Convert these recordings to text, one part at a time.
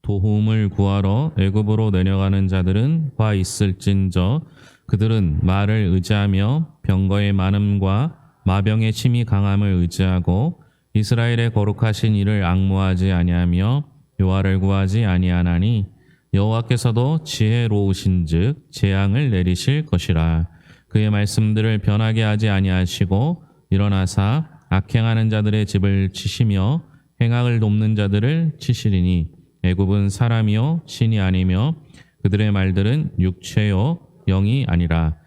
도움을 구하러 애굽으로 내려가는 자들은 화 있을진저 그들은 말을 의지하며 병거의 많음과 마병의 침이 강함을 의지하고 이스라엘의 거룩하신 이를 앙무하지 아니하며 여호와를 구하지 아니하나니 여호와께서도 지혜로우신즉 재앙을 내리실 것이라. 그의 말씀들을 변하게 하지 아니하시고 일어나사 악행하는 자들의 집을 치시며 행악을 돕는 자들을 치시리니 애굽은 사람이요 신이 아니며 그들의 말들은 육체요 영이 아니라.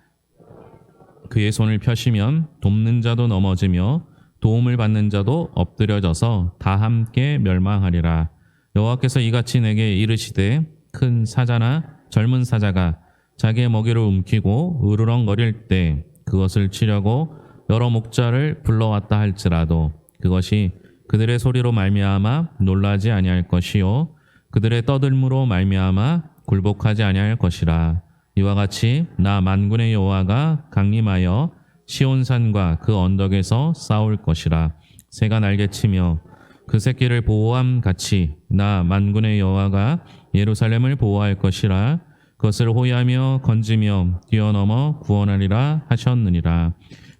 그의 손을 펴시면 돕는 자도 넘어지며 도움을 받는 자도 엎드려져서 다 함께 멸망하리라. 여호와께서 이같이 내게 이르시되 큰 사자나 젊은 사자가 자기의 먹이를 움키고 으르렁거릴 때 그것을 치려고 여러 목자를 불러왔다 할지라도 그것이 그들의 소리로 말미암아 놀라지 아니할 것이요 그들의 떠들므로 말미암아 굴복하지 아니할 것이라. 이와 같이 나 만군의 여호와가 강림하여 시온산과 그 언덕에서 싸울 것이라. 새가 날개치며 그 새끼를 보호함 같이 나 만군의 여호와가 예루살렘을 보호할 것이라. 그것을 호위하며 건지며 뛰어넘어 구원하리라 하셨느니라.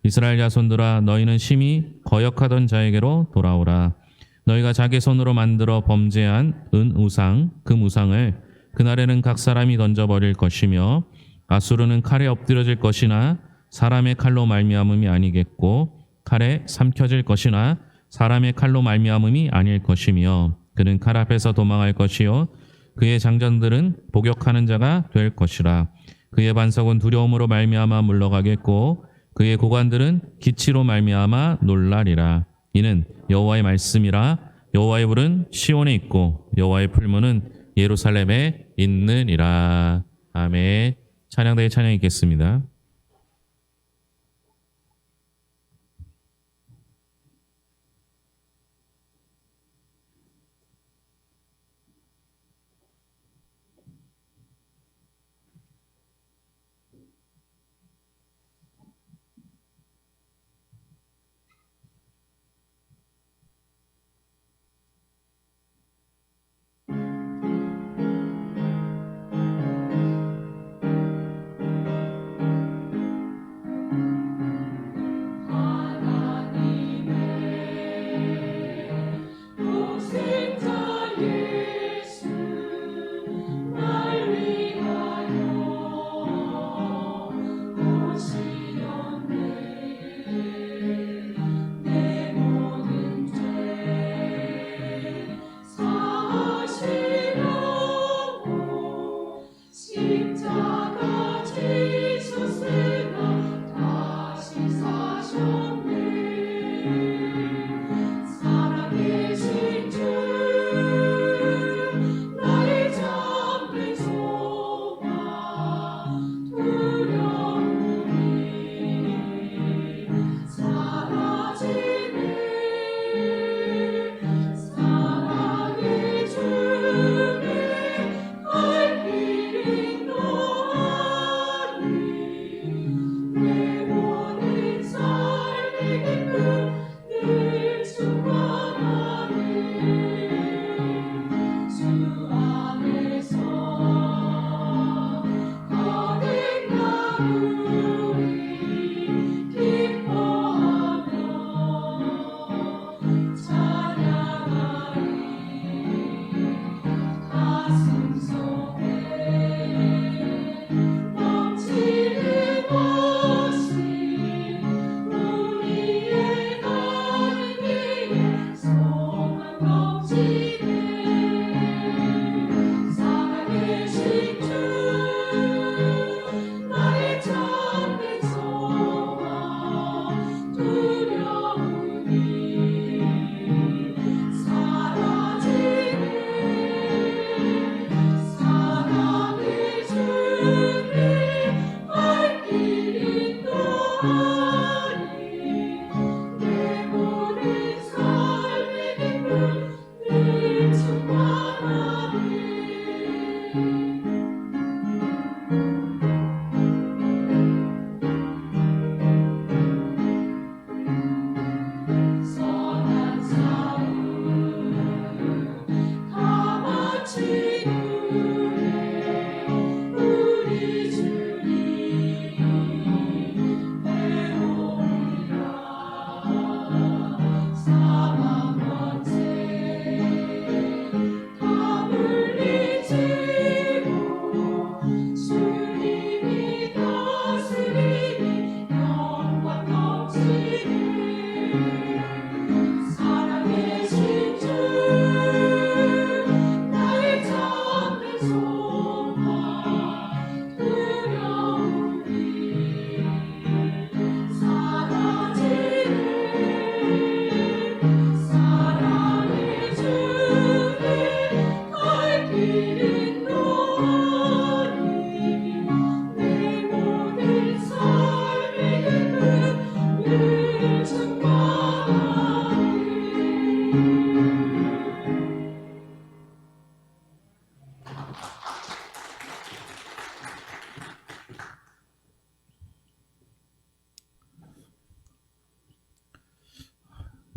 이스라엘 자손들아 너희는 심히 거역하던 자에게로 돌아오라. 너희가 자기 손으로 만들어 범죄한 은우상 금 우상을 그날에는 각 사람이 던져버릴 것이며 아수르는 칼에 엎드려질 것이나 사람의 칼로 말미암음이 아니겠고 칼에 삼켜질 것이나 사람의 칼로 말미암음이 아닐 것이며 그는 칼 앞에서 도망할 것이요 그의 장전들은 복역하는 자가 될 것이라. 그의 반석은 두려움으로 말미암아 물러가겠고 그의 고관들은 기치로 말미암아 놀라리라. 이는 여호와의 말씀이라. 여호와의 불은 시온에 있고 여호와의 풀무는 예루살렘에 있느니라. 아멘. 찬양대에 찬양 있겠습니다.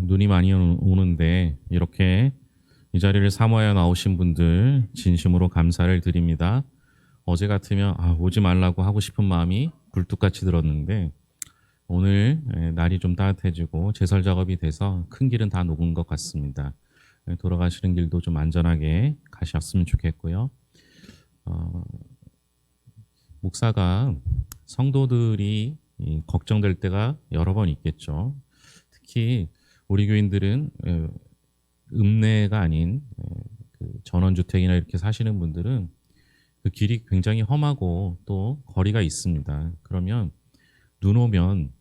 눈이 많이 오는데 이렇게 이 자리를 사모하여 나오신 분들 진심으로 감사를 드립니다. 어제 같으면 오지 말라고 하고 싶은 마음이 굴뚝같이 들었는데 오늘 날이 좀 따뜻해지고 제설 작업이 돼서 큰 길은 다 녹은 것 같습니다. 돌아가시는 길도 좀 안전하게 가셨으면 좋겠고요. 목사가 성도들이 걱정될 때가 여러 번 있겠죠. 특히 우리 교인들은 읍내가 아닌 그 전원주택이나 이렇게 사시는 분들은 그 길이 굉장히 험하고 또 거리가 있습니다. 그러면 눈 오면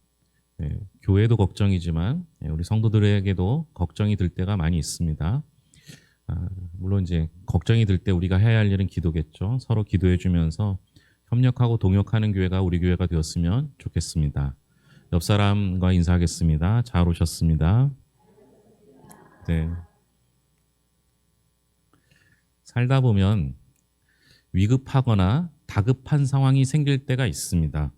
교회도 걱정이지만 우리 성도들에게도 걱정이 들 때가 많이 있습니다. 물론 이제 걱정이 들 때 우리가 해야 할 일은 기도겠죠. 서로 기도해 주면서 협력하고 동역하는 교회가 우리 교회가 되었으면 좋겠습니다. 옆 사람과 인사하겠습니다. 잘 오셨습니다. 네. 살다 보면 위급하거나 다급한 상황이 생길 때가 있습니다.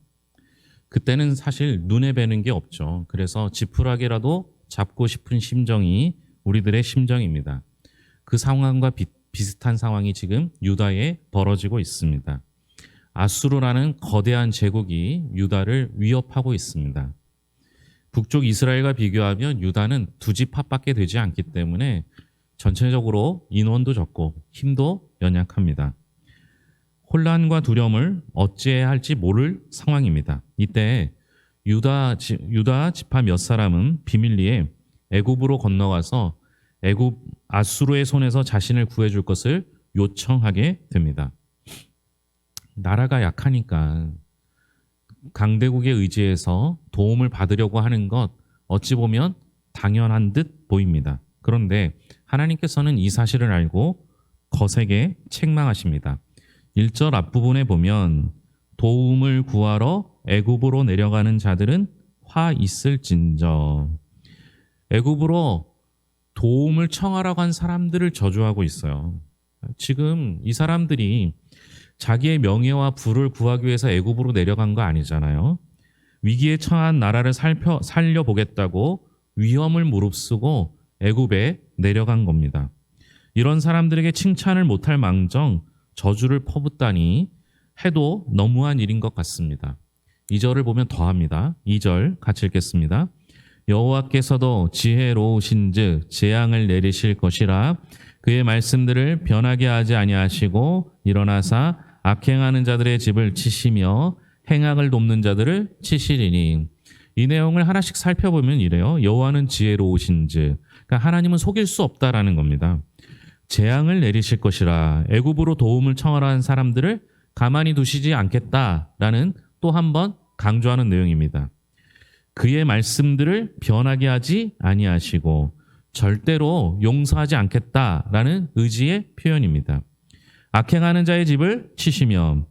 그때는 사실 눈에 뵈는 게 없죠. 그래서 지푸라기라도 잡고 싶은 심정이 우리들의 심정입니다. 그 상황과 비슷한 상황이 지금 유다에 벌어지고 있습니다. 아수르라는 거대한 제국이 유다를 위협하고 있습니다. 북쪽 이스라엘과 비교하면 유다는 두 집합밖에 되지 않기 때문에 전체적으로 인원도 적고 힘도 연약합니다. 혼란과 두려움을 어찌해야 할지 모를 상황입니다. 이때 유다 지파 몇 사람은 비밀리에 애굽으로 건너가서 애굽 아수르의 손에서 자신을 구해줄 것을 요청하게 됩니다. 나라가 약하니까 강대국에 의지해서 도움을 받으려고 하는 것 어찌 보면 당연한 듯 보입니다. 그런데 하나님께서는 이 사실을 알고 거세게 책망하십니다. 1절 앞부분에 보면 도움을 구하러 애굽으로 내려가는 자들은 화 있을진저. 애굽으로 도움을 청하라고 한 사람들을 저주하고 있어요. 지금 이 사람들이 자기의 명예와 부를 구하기 위해서 애굽으로 내려간 거 아니잖아요. 위기에 처한 나라를 살려보겠다고 위험을 무릅쓰고 애굽에 내려간 겁니다. 이런 사람들에게 칭찬을 못할 망정 저주를 퍼붓다니 해도 너무한 일인 것 같습니다. 2절을 보면 더합니다. 2절 같이 읽겠습니다. 여호와께서도 지혜로우신즉 재앙을 내리실 것이라 그의 말씀들을 변하게 하지 아니하시고 일어나사 악행하는 자들의 집을 치시며 행악을 돕는 자들을 치시리니. 이 내용을 하나씩 살펴보면 이래요. 여호와는 지혜로우신즉, 그러니까 하나님은 속일 수 없다라는 겁니다. 재앙을 내리실 것이라, 애굽으로 도움을 청하라 한 사람들을 가만히 두시지 않겠다라는 또 한 번 강조하는 내용입니다. 그의 말씀들을 변하게 하지 아니하시고 절대로 용서하지 않겠다라는 의지의 표현입니다. 악행하는 자의 집을 치시며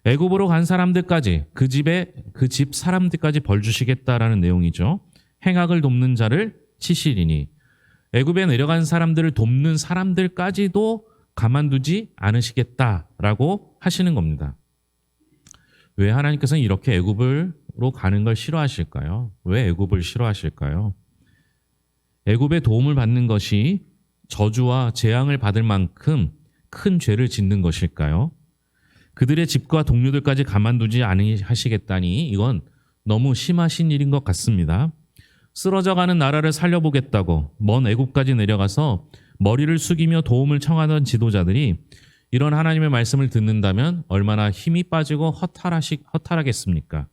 애굽으로 간 사람들까지 그 집 사람들까지 벌 주시겠다라는 내용이죠. 행악을 돕는 자를 치시리니 애굽에 내려간 사람들을 돕는 사람들까지도 가만두지 않으시겠다라고 하시는 겁니다. 왜 하나님께서는 이렇게 애굽으로 가는 걸 싫어하실까요? 왜 애굽을 싫어하실까요? 애굽의 도움을 받는 것이 저주와 재앙을 받을 만큼 큰 죄를 짓는 것일까요? 그들의 집과 동료들까지 가만두지 않으시겠다니 이건 너무 심하신 일인 것 같습니다. 쓰러져가는 나라를 살려보겠다고 먼 애굽까지 내려가서 머리를 숙이며 도움을 청하던 지도자들이 이런 하나님의 말씀을 듣는다면 얼마나 힘이 빠지고 허탈하겠습니까?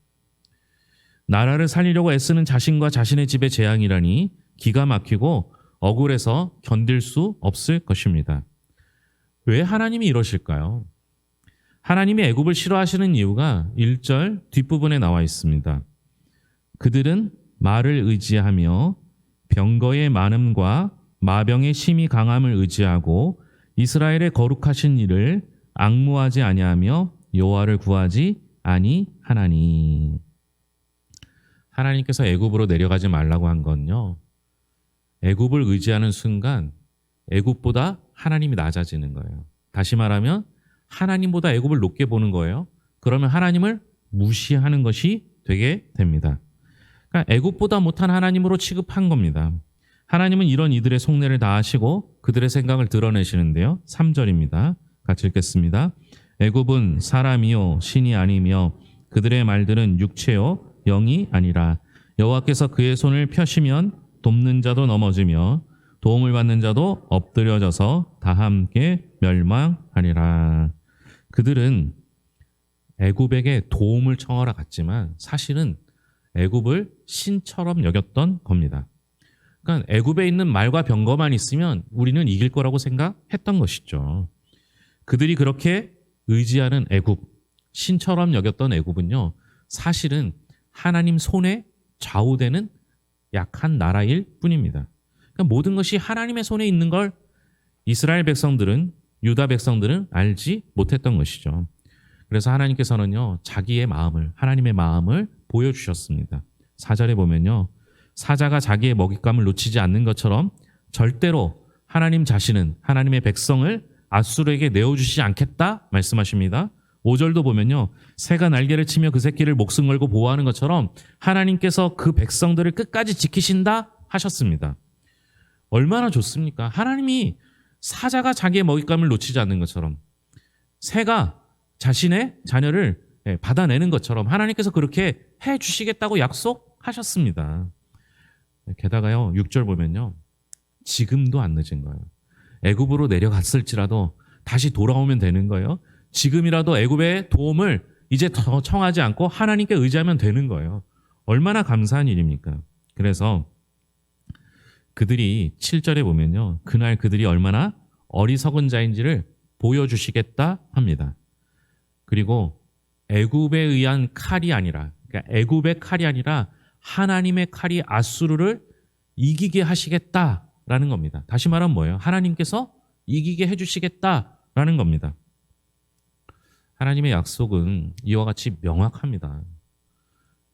나라를 살리려고 애쓰는 자신과 자신의 집의 재앙이라니 기가 막히고 억울해서 견딜 수 없을 것입니다. 왜 하나님이 이러실까요? 하나님이 애굽을 싫어하시는 이유가 1절 뒷부분에 나와 있습니다. 그들은 말을 의지하며 병거의 많음과 마병의 심히 강함을 의지하고 이스라엘의 거룩하신 이를 앙무하지 아니하며 여호와를 구하지 아니하나니. 하나님께서 애굽으로 내려가지 말라고 한 건요, 애굽을 의지하는 순간 애굽보다 하나님이 낮아지는 거예요. 다시 말하면 하나님보다 애굽을 높게 보는 거예요. 그러면 하나님을 무시하는 것이 되게 됩니다. 그러니까 애굽보다 못한 하나님으로 취급한 겁니다. 하나님은 이런 이들의 속내를 다 아시고 그들의 생각을 드러내시는데요. 3절입니다. 같이 읽겠습니다. 애굽은 사람이요 신이 아니며 그들의 말들은 육체요 영이 아니라 여호와께서 그의 손을 펴시면 돕는 자도 넘어지며 도움을 받는 자도 엎드려져서 다 함께 멸망하리라. 그들은 애굽에게 도움을 청하러 갔지만 사실은 애굽을 신처럼 여겼던 겁니다. 그러니까 애굽에 있는 말과 병거만 있으면 우리는 이길 거라고 생각했던 것이죠. 그들이 그렇게 의지하는 애굽, 신처럼 여겼던 애굽은요, 사실은 하나님 손에 좌우되는 약한 나라일 뿐입니다. 그러니까 모든 것이 하나님의 손에 있는 걸 이스라엘 백성들은, 유다 백성들은 알지 못했던 것이죠. 그래서 하나님께서는요, 자기의 마음을, 하나님의 마음을 보여주셨습니다. 4절에 보면요, 사자가 자기의 먹잇감을 놓치지 않는 것처럼 절대로 하나님 자신은 하나님의 백성을 앗수르에게 내어주시지 않겠다 말씀하십니다. 5절도 보면요, 새가 날개를 치며 그 새끼를 목숨 걸고 보호하는 것처럼 하나님께서 그 백성들을 끝까지 지키신다 하셨습니다. 얼마나 좋습니까? 하나님이 사자가 자기의 먹잇감을 놓치지 않는 것처럼, 새가 자신의 자녀를 받아내는 것처럼 하나님께서 그렇게 해주시겠다고 약속하셨습니다. 게다가요, 6절 보면요, 지금도 안 늦은 거예요. 애굽으로 내려갔을지라도 다시 돌아오면 되는 거예요. 지금이라도 애굽의 도움을 이제 더 청하지 않고 하나님께 의지하면 되는 거예요. 얼마나 감사한 일입니까? 그래서 그들이 7절에 보면요, 그날 그들이 얼마나 어리석은 자인지를 보여주시겠다 합니다. 그리고 애굽에 의한 칼이 아니라, 그러니까 애굽의 칼이 아니라 하나님의 칼이 앗수르를 이기게 하시겠다라는 겁니다. 다시 말하면 뭐예요? 하나님께서 이기게 해주시겠다라는 겁니다. 하나님의 약속은 이와 같이 명확합니다.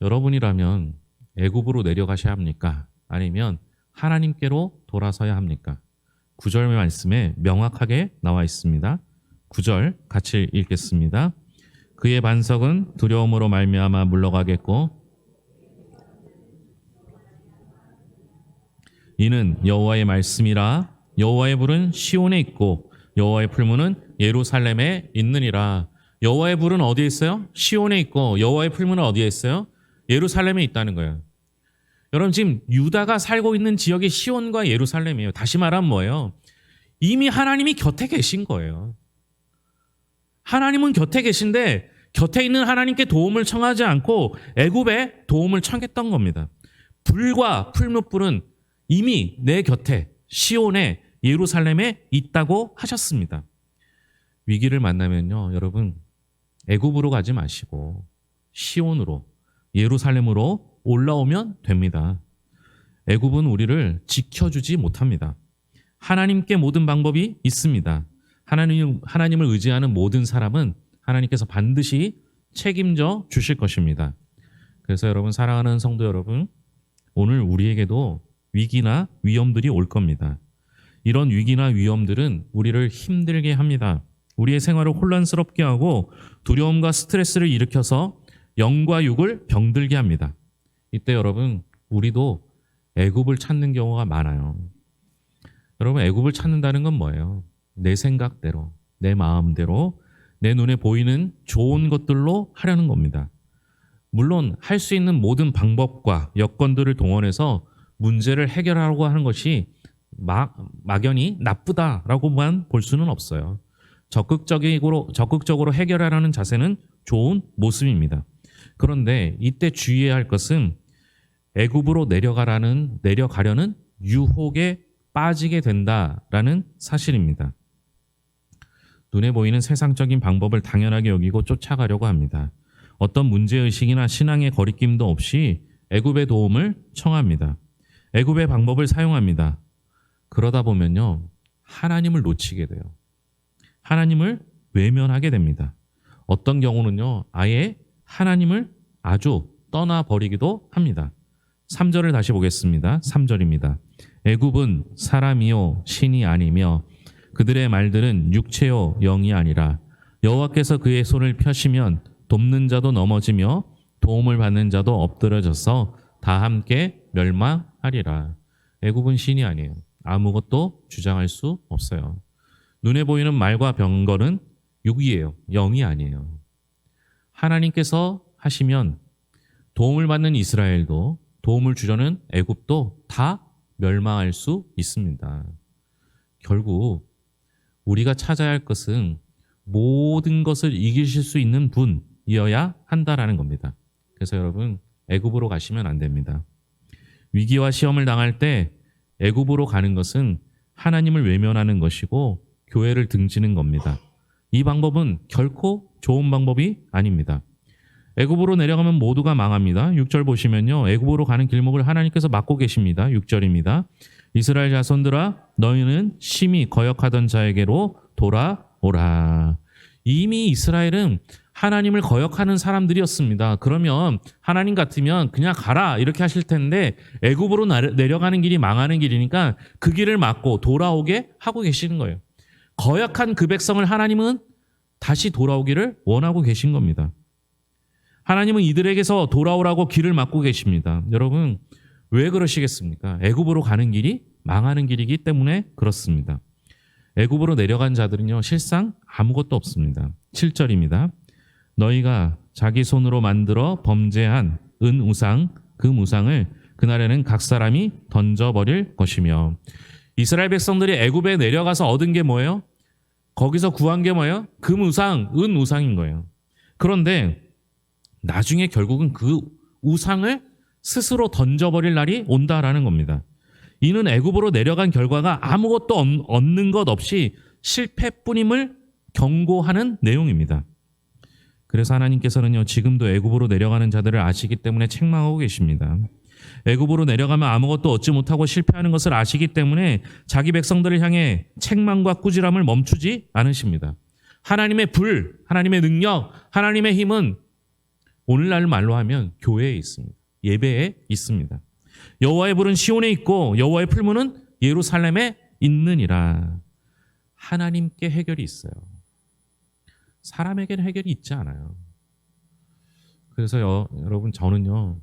여러분이라면 애굽으로 내려가셔야 합니까? 아니면 하나님께로 돌아서야 합니까? 9절 말씀에 명확하게 나와 있습니다. 9절 같이 읽겠습니다. 그의 반석은 두려움으로 말미암아 물러가겠고 이는 여호와의 말씀이라. 여호와의 불은 시온에 있고 여호와의 풀무는 예루살렘에 있느니라. 여호와의 불은 어디에 있어요? 시온에 있고 여호와의 풀무는 어디에 있어요? 예루살렘에 있다는 거예요. 여러분, 지금 유다가 살고 있는 지역이 시온과 예루살렘이에요. 다시 말하면 뭐예요? 이미 하나님이 곁에 계신 거예요. 하나님은 곁에 계신데 곁에 있는 하나님께 도움을 청하지 않고 애굽에 도움을 청했던 겁니다. 불과 풀무불은 이미 내 곁에 시온에 예루살렘에 있다고 하셨습니다. 위기를 만나면요, 여러분, 애굽으로 가지 마시고 시온으로, 예루살렘으로 올라오면 됩니다. 애굽은 우리를 지켜주지 못합니다. 하나님께 모든 방법이 있습니다. 하나님을 의지하는 모든 사람은 하나님께서 반드시 책임져 주실 것입니다. 그래서 여러분, 사랑하는 성도 여러분, 오늘 우리에게도 위기나 위험들이 올 겁니다. 이런 위기나 위험들은 우리를 힘들게 합니다. 우리의 생활을 혼란스럽게 하고 두려움과 스트레스를 일으켜서 영과 육을 병들게 합니다. 이때 여러분, 우리도 애굽을 찾는 경우가 많아요. 여러분, 애굽을 찾는다는 건 뭐예요? 내 생각대로, 내 마음대로, 내 눈에 보이는 좋은 것들로 하려는 겁니다. 물론 할 수 있는 모든 방법과 여건들을 동원해서 문제를 해결하려고 하는 것이 막연히 나쁘다라고만 볼 수는 없어요. 적극적으로 해결하려는 자세는 좋은 모습입니다. 그런데 이때 주의해야 할 것은 애굽으로 내려가려는 유혹에 빠지게 된다라는 사실입니다. 눈에 보이는 세상적인 방법을 당연하게 여기고 쫓아가려고 합니다. 어떤 문제의식이나 신앙의 거리낌도 없이 애굽의 도움을 청합니다. 애굽의 방법을 사용합니다. 그러다 보면요, 하나님을 놓치게 돼요. 하나님을 외면하게 됩니다. 어떤 경우는요, 아예 하나님을 아주 떠나버리기도 합니다. 3절을 다시 보겠습니다. 3절입니다. 애굽은 사람이요 신이 아니며 그들의 말들은 육체요 영이 아니라 여호와께서 그의 손을 펴시면 돕는 자도 넘어지며 도움을 받는 자도 엎드러져서 다 함께 멸망하리라. 애굽은 신이 아니에요. 아무것도 주장할 수 없어요. 눈에 보이는 말과 병거는 육이에요. 영이 아니에요. 하나님께서 하시면 도움을 받는 이스라엘도 도움을 주려는 애굽도 다 멸망할 수 있습니다. 결국 우리가 찾아야 할 것은 모든 것을 이기실 수 있는 분이어야 한다라는 겁니다. 그래서 여러분 애굽으로 가시면 안 됩니다. 위기와 시험을 당할 때 애굽으로 가는 것은 하나님을 외면하는 것이고 교회를 등지는 겁니다. 이 방법은 결코 좋은 방법이 아닙니다. 애굽으로 내려가면 모두가 망합니다. 6절 보시면요. 애굽으로 가는 길목을 하나님께서 막고 계십니다. 6절입니다. 이스라엘 자손들아 너희는 심히 거역하던 자에게로 돌아오라. 이미 이스라엘은 하나님을 거역하는 사람들이었습니다. 그러면 하나님 같으면 그냥 가라 이렇게 하실 텐데 애굽으로 내려가는 길이 망하는 길이니까 그 길을 막고 돌아오게 하고 계시는 거예요. 거역한 그 백성을 하나님은 다시 돌아오기를 원하고 계신 겁니다. 하나님은 이들에게서 돌아오라고 길을 막고 계십니다. 여러분 왜 그러시겠습니까? 애굽으로 가는 길이 망하는 길이기 때문에 그렇습니다. 애굽으로 내려간 자들은요 실상 아무것도 없습니다. 7절입니다. 너희가 자기 손으로 만들어 범죄한 은 우상 그 무상을 그날에는 각 사람이 던져버릴 것이며. 이스라엘 백성들이 애굽에 내려가서 얻은 게 뭐예요? 거기서 구한 게 뭐예요? 그 우상, 은 우상인 거예요. 그런데 나중에 결국은 그 우상을 스스로 던져버릴 날이 온다라는 겁니다. 이는 애굽으로 내려간 결과가 아무것도 얻는 것 없이 실패뿐임을 경고하는 내용입니다. 그래서 하나님께서는요 지금도 애굽으로 내려가는 자들을 아시기 때문에 책망하고 계십니다. 애굽으로 내려가면 아무것도 얻지 못하고 실패하는 것을 아시기 때문에 자기 백성들을 향해 책망과 꾸지람을 멈추지 않으십니다. 하나님의 불, 하나님의 능력, 하나님의 힘은 오늘날 말로 하면 교회에 있습니다. 예배에 있습니다. 여호와의 불은 시온에 있고 여호와의 풀무는 예루살렘에 있느니라. 하나님께 해결이 있어요. 사람에게는 해결이 있지 않아요. 그래서 여러분 저는요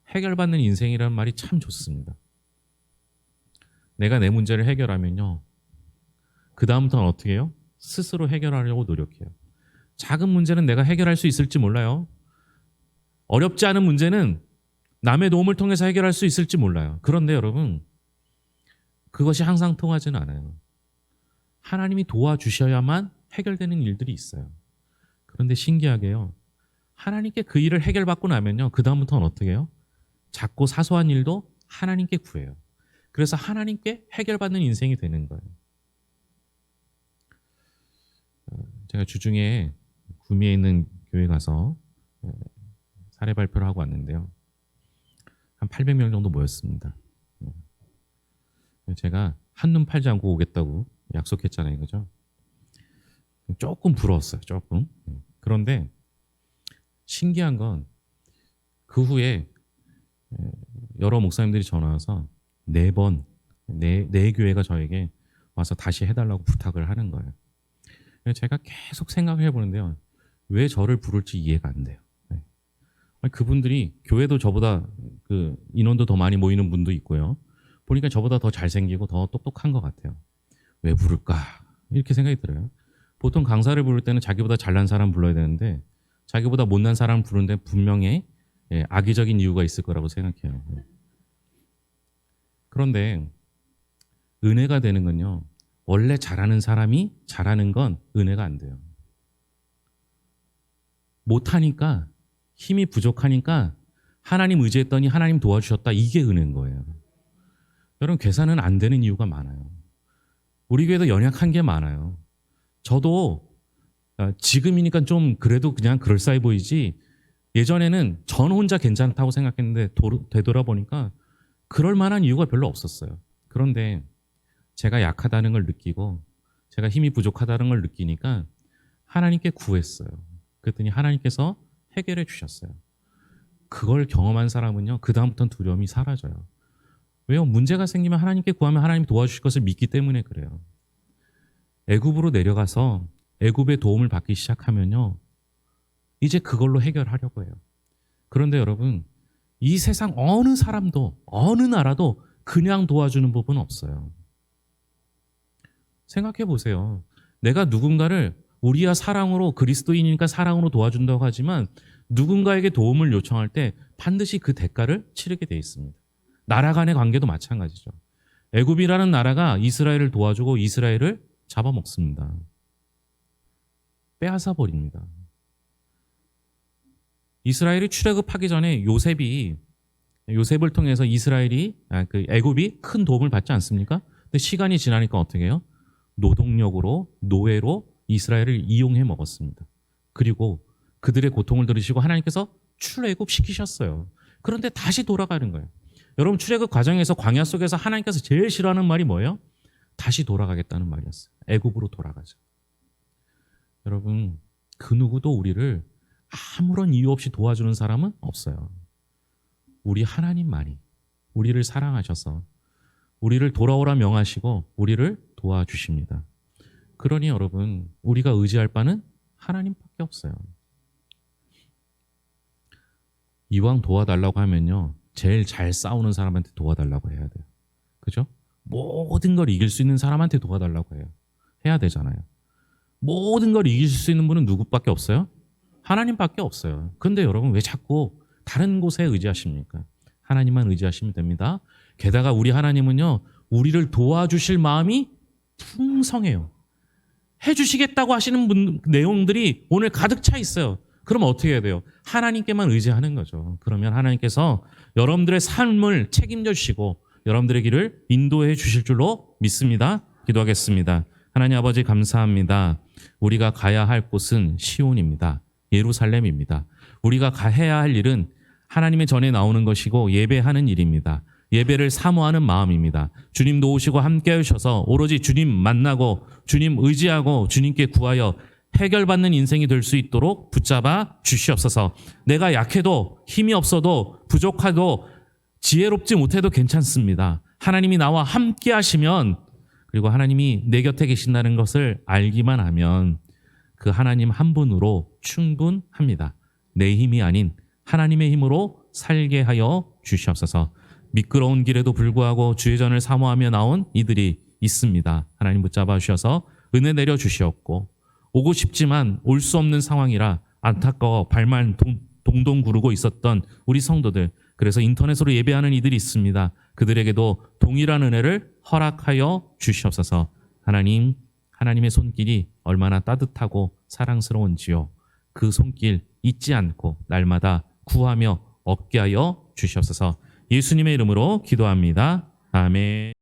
해결받는 인생이라는 말이 참 좋습니다. 내가 내 문제를 해결하면요 그 다음부터는 어떻게 해요? 스스로 해결하려고 노력해요. 작은 문제는 내가 해결할 수 있을지 몰라요. 어렵지 않은 문제는 남의 도움을 통해서 해결할 수 있을지 몰라요. 그런데 여러분 그것이 항상 통하지는 않아요. 하나님이 도와주셔야만 해결되는 일들이 있어요. 그런데 신기하게요 하나님께 그 일을 해결받고 나면요 그 다음부터는 어떻게 해요? 작고 사소한 일도 하나님께 구해요. 그래서 하나님께 해결받는 인생이 되는 거예요. 제가 주중에 구미에 있는 교회 가서 사례 발표를 하고 왔는데요. 한 800명 정도 모였습니다. 제가 한눈 팔지 않고 오겠다고 약속했잖아요. 그죠? 조금 부러웠어요. 조금. 그런데 신기한 건 그 후에 여러 목사님들이 전화 와서 4번, 네 교회가 저에게 와서 다시 해달라고 부탁을 하는 거예요. 제가 계속 생각을 해보는데요. 왜 저를 부를지 이해가 안 돼요. 그분들이 교회도 저보다 그 인원도 더 많이 모이는 분도 있고요. 보니까 저보다 더 잘생기고 더 똑똑한 것 같아요. 왜 부를까? 이렇게 생각이 들어요. 보통 강사를 부를 때는 자기보다 잘난 사람 불러야 되는데 자기보다 못난 사람 부르는데 분명히 악의적인 이유가 있을 거라고 생각해요. 그런데 은혜가 되는 건요. 원래 잘하는 사람이 잘하는 건 은혜가 안 돼요. 못하니까 힘이 부족하니까 하나님 의지했더니 하나님 도와주셨다. 이게 은혜인 거예요. 여러분 계산은 안 되는 이유가 많아요. 우리 교회도 연약한 게 많아요. 저도 지금이니까 좀 그래도 그냥 그럴싸해 보이지 예전에는 전 혼자 괜찮다고 생각했는데 되돌아보니까 그럴 만한 이유가 별로 없었어요. 그런데 제가 약하다는 걸 느끼고 제가 힘이 부족하다는 걸 느끼니까 하나님께 구했어요. 그랬더니 하나님께서 해결해 주셨어요. 그걸 경험한 사람은요. 그 다음부터는 두려움이 사라져요. 왜요? 문제가 생기면 하나님께 구하면 하나님이 도와주실 것을 믿기 때문에 그래요. 애굽으로 내려가서 애굽의 도움을 받기 시작하면요. 이제 그걸로 해결하려고 해요. 그런데 여러분 이 세상 어느 사람도 어느 나라도 그냥 도와주는 법은 없어요. 생각해 보세요. 내가 누군가를 우리야 사랑으로, 그리스도인이니까 사랑으로 도와준다고 하지만 누군가에게 도움을 요청할 때 반드시 그 대가를 치르게 돼 있습니다. 나라 간의 관계도 마찬가지죠. 애굽이라는 나라가 이스라엘을 도와주고 이스라엘을 잡아먹습니다. 빼앗아 버립니다. 이스라엘이 출애굽하기 전에 요셉을 통해서 애굽이 큰 도움을 받지 않습니까? 근데 시간이 지나니까 어떻게 해요? 노동력으로, 노예로 이스라엘을 이용해 먹었습니다. 그리고 그들의 고통을 들으시고 하나님께서 출애굽 시키셨어요. 그런데 다시 돌아가는 거예요. 여러분, 출애굽 과정에서 광야 속에서 하나님께서 제일 싫어하는 말이 뭐예요? 다시 돌아가겠다는 말이었어요. 애굽으로 돌아가자. 여러분, 그 누구도 우리를 아무런 이유 없이 도와주는 사람은 없어요. 우리 하나님만이 우리를 사랑하셔서 우리를 돌아오라 명하시고 우리를 도와주십니다. 그러니 여러분, 우리가 의지할 바는 하나님밖에 없어요. 이왕 도와달라고 하면요, 제일 잘 싸우는 사람한테 도와달라고 해야 돼요. 그죠? 모든 걸 이길 수 있는 사람한테 도와달라고 해요. 해야 되잖아요. 모든 걸 이길 수 있는 분은 누구밖에 없어요? 하나님밖에 없어요. 그런데 여러분, 왜 자꾸 다른 곳에 의지하십니까? 하나님만 의지하시면 됩니다. 게다가 우리 하나님은요, 우리를 도와주실 마음이 풍성해요. 해주시겠다고 하시는 내용들이 오늘 가득 차 있어요. 그럼 어떻게 해야 돼요? 하나님께만 의지하는 거죠. 그러면 하나님께서 여러분들의 삶을 책임져 주시고 여러분들의 길을 인도해 주실 줄로 믿습니다. 기도하겠습니다. 하나님 아버지, 감사합니다. 우리가 가야 할 곳은 시온입니다. 예루살렘입니다. 우리가 해야 할 일은 하나님의 전에 나오는 것이고 예배하는 일입니다. 예배를 사모하는 마음입니다. 주님 도우시고 함께 하셔서 오로지 주님 만나고 주님 의지하고 주님께 구하여 해결받는 인생이 될 수 있도록 붙잡아 주시옵소서. 내가 약해도 힘이 없어도 부족하도 지혜롭지 못해도 괜찮습니다. 하나님이 나와 함께 하시면, 그리고 하나님이 내 곁에 계신다는 것을 알기만 하면 그 하나님 한 분으로 충분합니다. 내 힘이 아닌 하나님의 힘으로 살게 하여 주시옵소서. 미끄러운 길에도 불구하고 주의 전을 사모하며 나온 이들이 있습니다. 하나님 붙잡아 주셔서 은혜 내려 주시옵고, 오고 싶지만 올 수 없는 상황이라 안타까워 발만 동동 구르고 있었던 우리 성도들, 그래서 인터넷으로 예배하는 이들이 있습니다. 그들에게도 동일한 은혜를 허락하여 주시옵소서. 하나님, 하나님의 손길이 얼마나 따뜻하고 사랑스러운지요. 그 손길 잊지 않고 날마다 구하며 얻게 하여 주시옵소서. 예수님의 이름으로 기도합니다. 아멘.